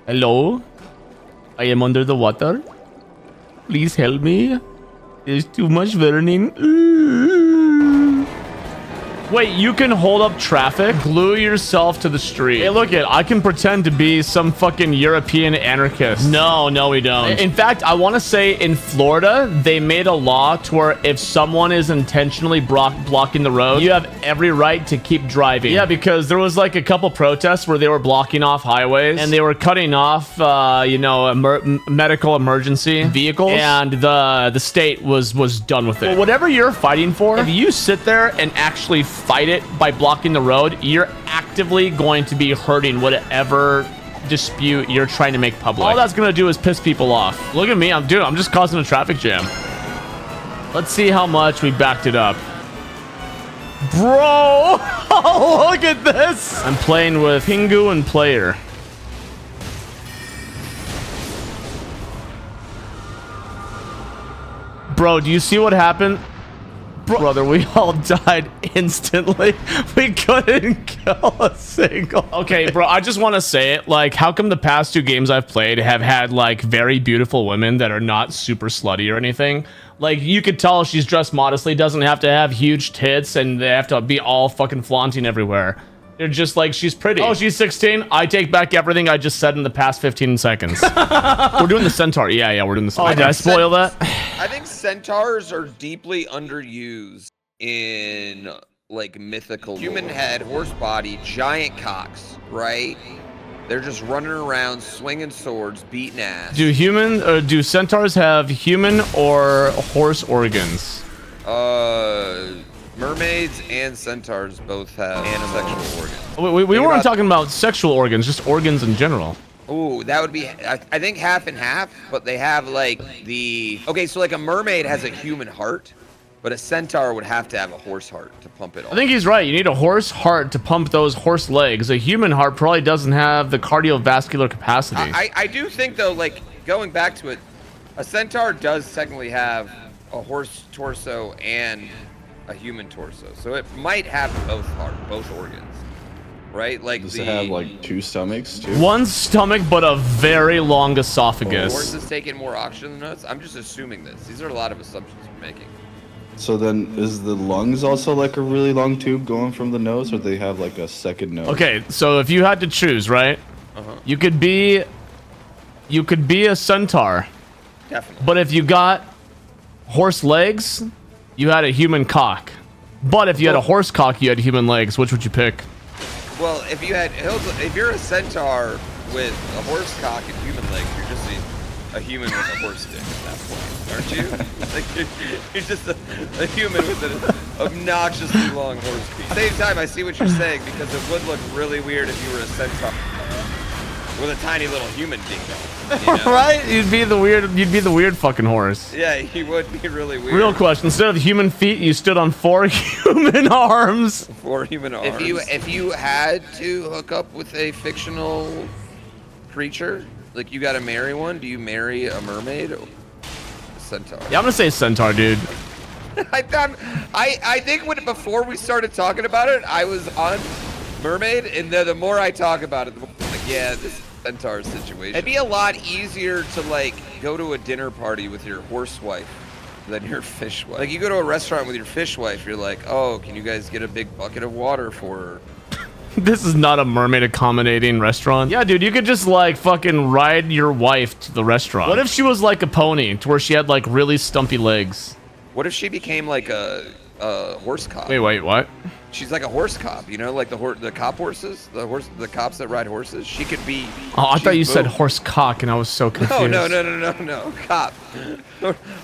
Hello? I am under the water. Please help me. There's too much burning. Wait, you can hold up traffic? Glue yourself to the street. Hey, look it. I can pretend to be some fucking European anarchist. No, we don't. In fact, I want to say in Florida, they made a law to where if someone is intentionally blocking the road, you have every right to keep driving. Yeah, because there was like a couple protests where they were blocking off highways and they were cutting off, you know, medical emergency vehicles, and the state was done with it. Well, whatever you're fighting for, if you sit there and actually fight it by blocking the road, you're actively going to be hurting whatever dispute you're trying to make public. All that's gonna do is piss people off. Look at me, I'm just causing a traffic jam. Let's see how much we backed it up. Bro, look at this. I'm playing with Pingu and Player. Bro, do you see what happened? Brother, we all died instantly. We couldn't kill a single. Okay, bro, I just want to say it. Like, how come the past 2 games I've played have had, like, very beautiful women that are not super slutty or anything? Like, you could tell she's dressed modestly, doesn't have to have huge tits, and they have to be all fucking flaunting everywhere. They're just like, she's pretty. Oh, she's 16? I take back everything I just said in the past 15 seconds. We're doing the Centaur. Yeah, we're doing the Centaur. Oh, did I spoil that? I think centaurs are deeply underused in, like, mythical human head, horse body, giant cocks, right? They're just running around, swinging swords, beating ass. Do centaurs have human or horse organs? Mermaids and centaurs both have sexual organs. We weren't talking about sexual organs, just organs in general. Ooh, that would be, I think half and half, but they have like okay, so like a mermaid has a human heart, but a centaur would have to have a horse heart to pump it all. I think he's right. You need a horse heart to pump those horse legs. A human heart probably doesn't have the cardiovascular capacity. I do think though, like going back to it, a centaur does technically have a horse torso and a human torso, so it might have both organs, right? Like, does it have like 2 stomachs too? 1 stomach, but a very long esophagus. Horses take in more oxygen than us. I'm just assuming this. These are a lot of assumptions we're making. So then, is the lungs also like a really long tube going from the nose, or do they have like a second nose? Okay, so if you had to choose, right? You could be a centaur. Definitely. But if you got horse legs, you had a human cock. But if you had a horse cock, you had human legs. Which would you pick? Well, if you're a centaur with a horse cock and human legs, you're just a human with a horse dick at that point, aren't you? Like you're just a human with an obnoxiously long horse penis. At the same time, I see what you're saying, because it would look really weird if you were a centaur with a tiny little human ding dong. You know? Right? You'd be the weird fucking horse. Yeah, he would be really weird. Real question. Instead of human feet, you stood on 4 human arms. 4 human arms. If you had to hook up with a fictional creature, like you gotta marry one, do you marry a mermaid or a centaur? Yeah, I'm gonna say centaur, dude. I think before we started talking about it, I was on mermaid, and the more I talk about it, the more I'm like, yeah, this centaur situation. It'd be a lot easier to like go to a dinner party with your horse wife than your fish wife. Like, you go to a restaurant with your fish wife, you're like, oh, can you guys get a big bucket of water for her? This is not a mermaid accommodating restaurant. Yeah, dude, you could just like fucking ride your wife to the restaurant. What if she was like a pony, to where she had like really stumpy legs? What if she became like a horse cop? Wait, what? She's like a horse cop, you know, like the cop horses, the cops that ride horses. She could be. Oh, I thought you said horse cock, and I was so confused. No, cop,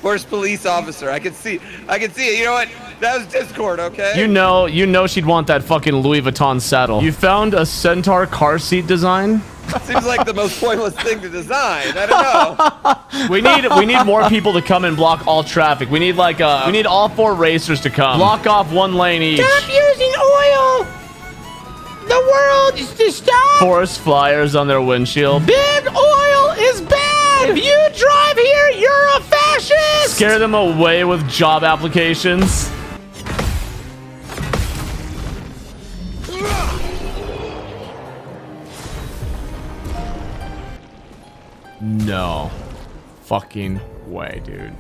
horse police officer. I can see it. You know what? That was Discord, okay? You know, she'd want that fucking Louis Vuitton saddle. You found a centaur car seat design? Seems like the most pointless thing to design. I don't know. we need more people to come and block all traffic. We need all 4 racers to come. Block off 1 lane each. Stop using oil. The world is to stop. Forest flyers on their windshield. Bad oil is bad. If you drive here, you're a fascist. Scare them away with job applications. No fucking way, dude.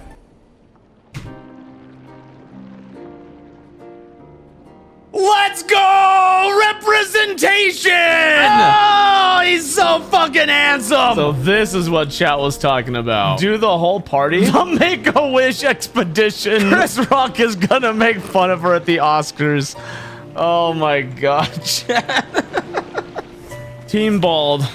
Let's go! Representation! Oh, he's so fucking handsome! So this is what chat was talking about. Do the whole party? The Make-A-Wish expedition. Chris Rock is gonna make fun of her at the Oscars. Oh my god, chat. Team Bald.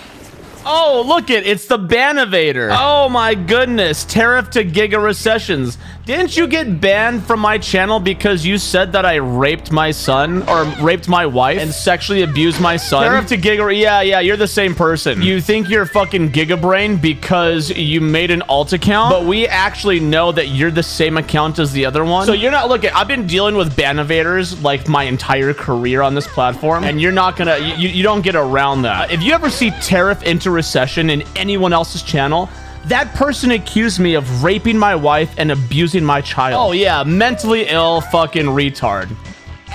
Oh, look it's the Banivator. Oh my goodness, tariff to Giga Recessions. Didn't you get banned from my channel because you said that I raped my son or raped my wife and sexually abused my son? Tariff to Giga, yeah, you're the same person. You think you're fucking Giga Brain because you made an alt account, but we actually know that you're the same account as the other one. So you're not looking, I've been dealing with Banivators like my entire career on this platform, and you're not gonna, you don't get around that. If you ever see tariff into recession in anyone else's channel, that person accused me of raping my wife and abusing my child. Oh yeah, mentally ill fucking retard.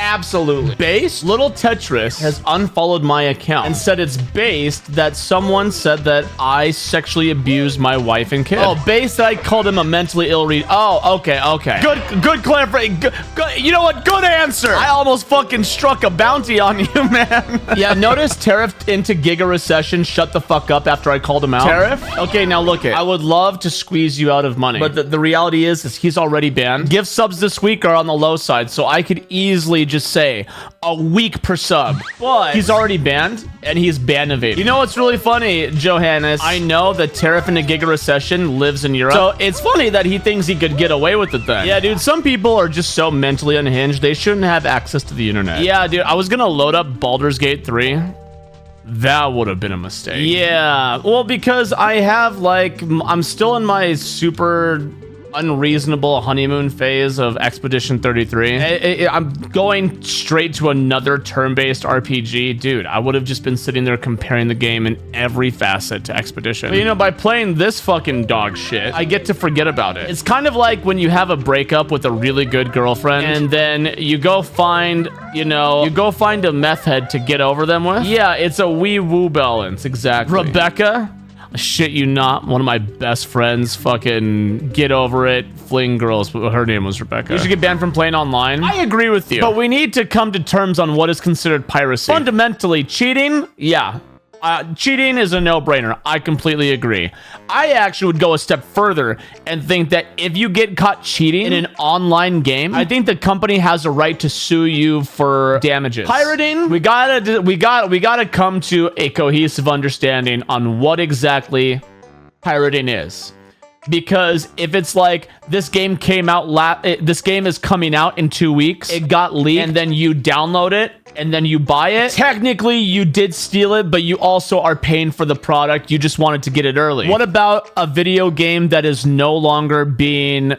Absolutely. Based? Little Tetris has unfollowed my account and said it's based that someone said that I sexually abused my wife and kid. Oh, based that I called him a mentally ill Oh, okay. Good clarification. Good, you know what? Good answer. I almost fucking struck a bounty on you, man. Yeah, notice tariff into Giga Recession shut the fuck up after I called him out. Tariff? Okay, now look I would love to squeeze you out of money, but the reality is he's already banned. Gift subs this week are on the low side, so I could easily just say a week per sub, but he's already banned and he's Banivated. You know what's really funny, Johannes? I know that tariff in a Giga Recession lives in Europe, so it's funny that he thinks he could get away with it then. Yeah, dude, some people are just so mentally unhinged, they shouldn't have access to the internet. Yeah, dude, I was gonna load up Baldur's Gate 3. That would have been a mistake. Yeah, well, because I have I'm still in my super unreasonable honeymoon phase of Expedition 33. I'm going straight to another turn-based RPG. Dude, I would have just been sitting there comparing the game in every facet to Expedition. But, you know, by playing this fucking dog shit, I get to forget about it. It's kind of like when you have a breakup with a really good girlfriend and then you go find, a meth head to get over them with. Yeah, it's a wee-woo balance, exactly. Rebecca? I shit you not, one of my best friends fucking get over it. Fling girls, her name was Rebecca. You should get banned from playing online. I agree with you, but we need to come to terms on what is considered piracy. Fundamentally, cheating, yeah. Cheating is a no-brainer. I completely agree. I actually would go a step further and think that if you get caught cheating in an online game, I think the company has a right to sue you for damages. Pirating, we gotta come to a cohesive understanding on what exactly pirating is. Because if it's like this game came out this game is coming out in 2 weeks, it got leaked, and then you download it and then you buy it, technically you did steal it, but you also are paying for the product. You just wanted to get it early. What about a video game that is no longer being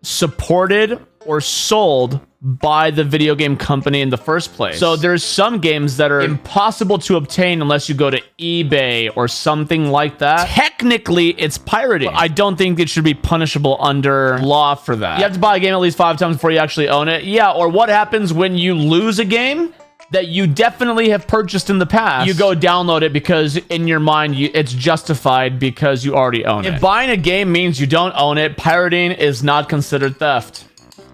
supported or sold by the video game company in the first place? So there's some games that are impossible to obtain unless you go to eBay or something like that. Technically, it's pirating. But I don't think it should be punishable under law for that. You have to buy a game at least 5 times before you actually own it. Yeah, or what happens when you lose a game that you definitely have purchased in the past? You go download it because in your mind it's justified because you already own it. If buying a game means you don't own it, pirating is not considered theft.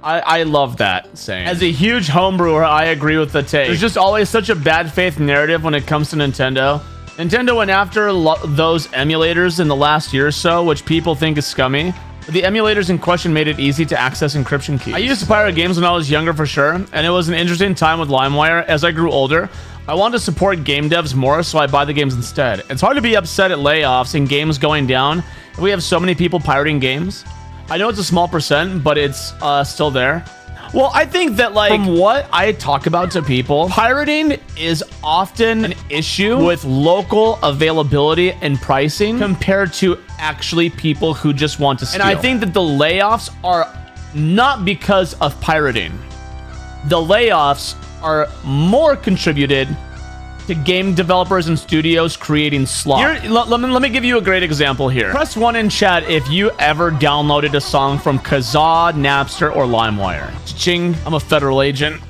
I love that saying. As a huge homebrewer, I agree with the take. There's just always such a bad faith narrative when it comes to Nintendo. Nintendo went after those emulators in the last year or so, which people think is scummy. But the emulators in question made it easy to access encryption keys. I used to pirate games when I was younger for sure, and it was an interesting time with LimeWire. As I grew older, I wanted to support game devs more, so I buy the games instead. It's hard to be upset at layoffs and games going down. We have so many people pirating games. I know it's a small percent, but it's still there. Well, I think that, from what I talk about to people, pirating is often an issue with local availability and pricing compared to actually people who just want to steal. And I think that the layoffs are not because of pirating. The layoffs are more contributed to game developers and studios creating slop. Let me give you a great example here. Press 1 in chat if you ever downloaded a song from Kazaa, Napster, or LimeWire. Ching, I'm a federal agent.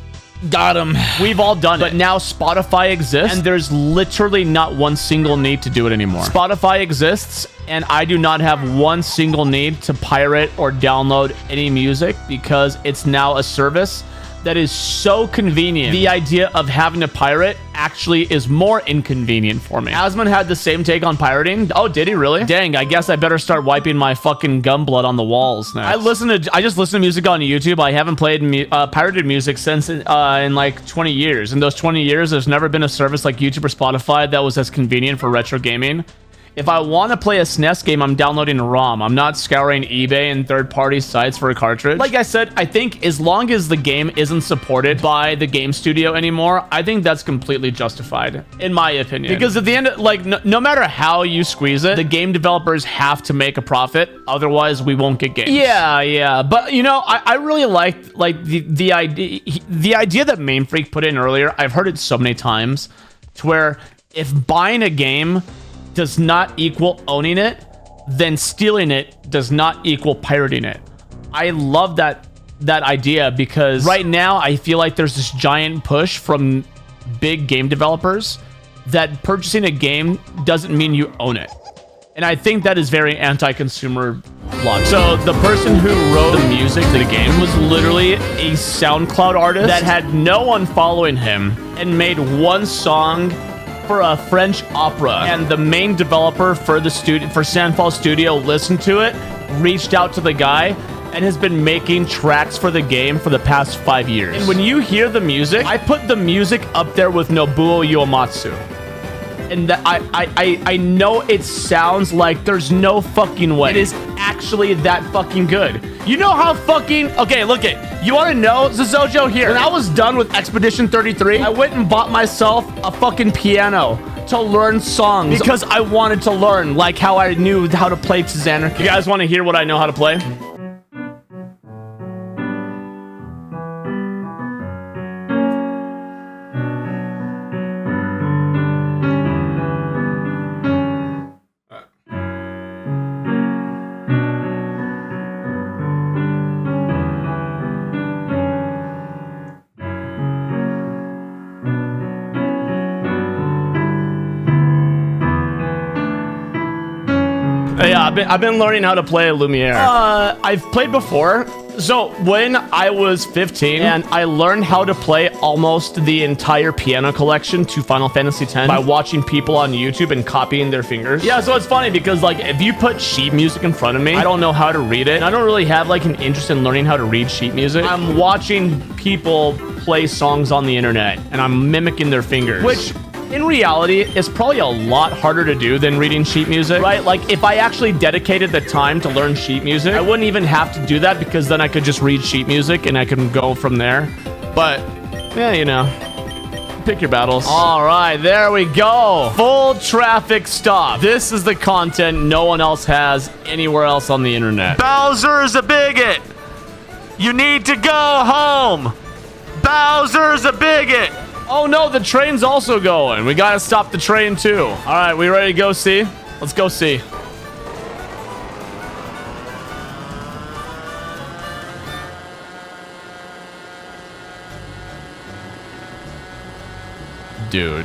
Got him. We've all done it. But now Spotify exists, and there's literally not one single need to do it anymore. Spotify exists, and I do not have one single need to pirate or download any music because it's now a service that is so convenient. The idea of having to pirate actually is more inconvenient for me. Asmon had the same take on pirating. Oh, did he really? Dang, I guess I better start wiping my fucking gum blood on the walls next. I just listen to music on YouTube. I haven't played pirated music since in like 20 years. In those 20 years, there's never been a service like YouTube or Spotify that was as convenient for retro gaming. If I want to play a SNES game, I'm downloading a ROM. I'm not scouring eBay and third-party sites for a cartridge. Like I said, I think as long as the game isn't supported by the game studio anymore, I think that's completely justified, in my opinion. Because at the end, like, no matter how you squeeze it, the game developers have to make a profit. Otherwise, we won't get games. Yeah. But, you know, I really liked, like, the idea that Main Freak put in earlier. I've heard it so many times, to where if buying a game does not equal owning it, then stealing it does not equal pirating it. I love that idea because right now I feel like there's this giant push from big game developers that purchasing a game doesn't mean you own it. And I think that is very anti-consumer logic. So the person who wrote the music to the game was literally a SoundCloud artist that had no one following him and made one song for a French opera, and the main developer for the Sandfall Studio listened to it, reached out to the guy, and has been making tracks for the game for the past 5 years. And when you hear the music, I put the music up there with Nobuo Uematsu. And that I know it sounds like there's no fucking way. It is actually that fucking good. You know how fucking... Okay, look it. You want to know, Zozo here? When I was done with Expedition 33, I went and bought myself a fucking piano to learn songs because I wanted to learn, like how I knew how to play Xanarchy. You guys want to hear what I know how to play? Yeah, I've been learning how to play Lumiere. I've played before. So when I was 15, and I learned how to play almost the entire piano collection to Final Fantasy X by watching people on YouTube and copying their fingers. Yeah, so it's funny because like if you put sheet music in front of me, I don't know how to read it. And I don't really have like an interest in learning how to read sheet music. I'm watching people play songs on the internet and I'm mimicking their fingers, which in reality, it's probably a lot harder to do than reading sheet music, right? Like, if I actually dedicated the time to learn sheet music, I wouldn't even have to do that because then I could just read sheet music and I can go from there. But, yeah, you know, pick your battles. All right, there we go. Full traffic stop. This is the content no one else has anywhere else on the internet. Bowser's a bigot. You need to go home. Bowser's a bigot. Oh no, the train's also going. We gotta stop the train too. All right, we ready to go see? Let's go see. Dude.